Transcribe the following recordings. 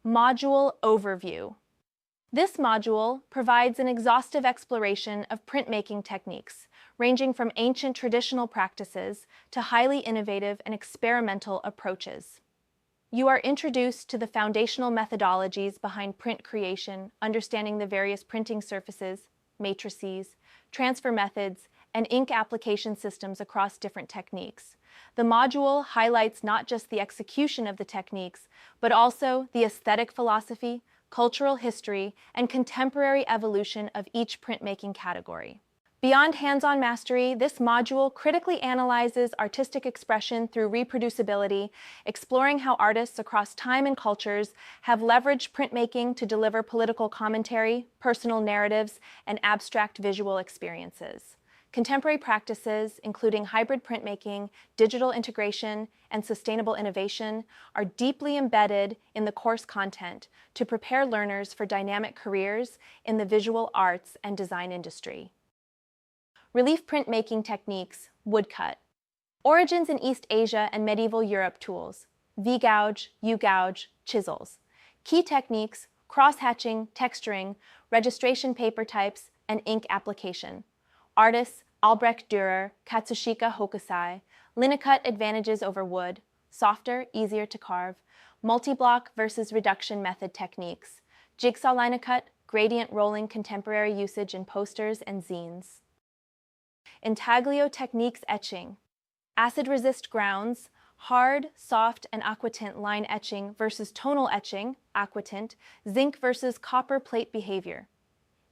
Module Overview. This module provides an exhaustive exploration of printmaking techniques, ranging from ancient traditional practices to highly innovative and experimental approaches. You are introduced to the foundational methodologies behind print creation, understanding the various printing surfaces, matrices, transfer methods, and ink application systems across different techniques. The module highlights not just the execution of the techniques, but also the aesthetic philosophy, cultural history, and contemporary evolution of each printmaking category. Beyond hands-on mastery, this module critically analyzes artistic expression through reproducibility, exploring how artists across time and cultures have leveraged printmaking to deliver political commentary, personal narratives, and abstract visual experiences. Contemporary practices, including hybrid printmaking, digital integration, and sustainable innovation, are deeply embedded in the course content to prepare learners for dynamic careers in the visual arts and design industry. Relief printmaking techniques, woodcut. Origins in East Asia and medieval Europe tools, V-gouge, U-gouge, chisels. Key techniques, cross-hatching, texturing, registration paper types, and ink application. Artists, Albrecht Dürer, Katsushika Hokusai. Linocut advantages over wood, softer, easier to carve. Multi-block versus reduction method techniques. Jigsaw linocut, gradient rolling contemporary usage in posters and zines. Intaglio techniques etching. Acid-resist grounds, hard, soft, and aquatint line etching versus tonal etching, aquatint, zinc versus copper plate behavior.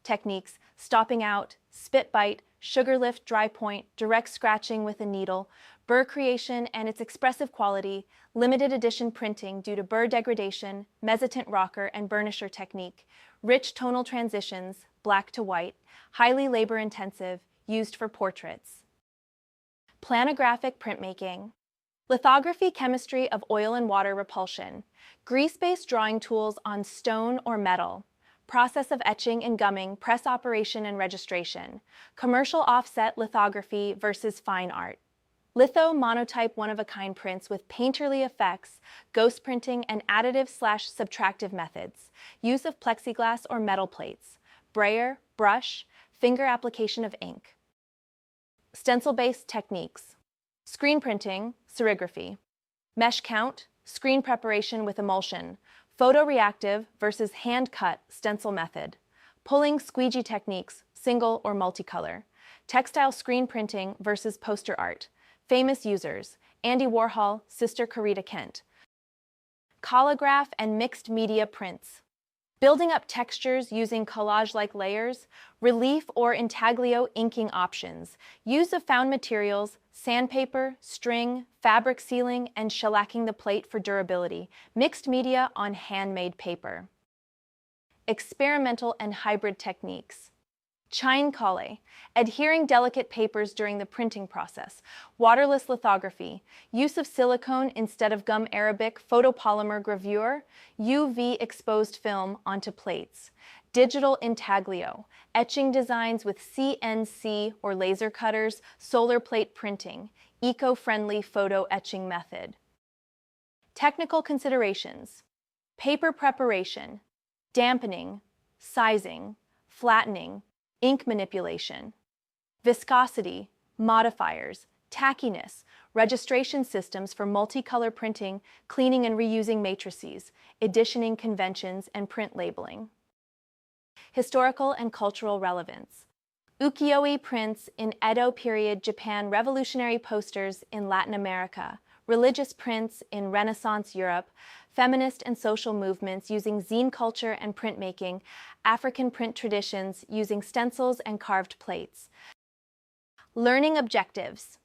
Techniques, stopping out, spit bite, sugar lift dry point, direct scratching with a needle, burr creation and its expressive quality, limited edition printing due to burr degradation, mezzotint rocker and burnisher technique, rich tonal transitions, black to white, highly labor-intensive, used for portraits. Planographic printmaking. Lithography chemistry of oil and water repulsion. Grease-based drawing tools on stone or metal. Process of etching and gumming, press operation and registration. Commercial offset lithography versus fine art. Litho monotype one-of-a-kind prints with painterly effects, ghost printing, and additive/subtractive methods. Use of plexiglass or metal plates. Brayer, brush, finger application of ink. Stencil-based techniques. Screen printing, serigraphy. Mesh count, screen preparation with emulsion. Photoreactive versus hand-cut stencil method. Pulling squeegee techniques, single or multicolor. Textile screen printing versus poster art. Famous users, Andy Warhol, Sister Corita Kent. Collage and mixed media prints. Building up textures using collage-like layers, relief or intaglio inking options, use of found materials, sandpaper, string, fabric sealing, and shellacking the plate for durability, mixed media on handmade paper. Experimental and hybrid techniques. Chine colle, adhering delicate papers during the printing process. Waterless lithography, use of silicone instead of gum arabic photopolymer gravure, UV exposed film onto plates. Digital intaglio, etching designs with CNC or laser cutters, solar plate printing, eco-friendly photo etching method. Technical considerations. Paper preparation, dampening, sizing, flattening, ink manipulation, viscosity, modifiers, tackiness, registration systems for multicolor printing, cleaning and reusing matrices, editioning conventions, and print labeling. Historical and cultural relevance. Ukiyo-e prints in Edo period Japan, revolutionary posters in Latin America, religious prints in Renaissance Europe, feminist and social movements using zine culture and printmaking, African print traditions using stencils and carved plates. Learning objectives.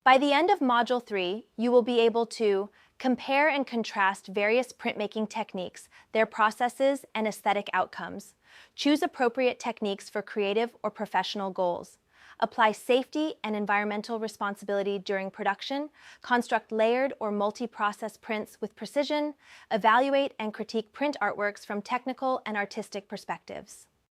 By the end of Module 3, you will be able to compare and contrast various printmaking techniques, their processes, and aesthetic outcomes. Choose appropriate techniques for creative or professional goals. Apply safety and environmental responsibility during production, construct layered or multi-process prints with precision, evaluate and critique print artworks from technical and artistic perspectives.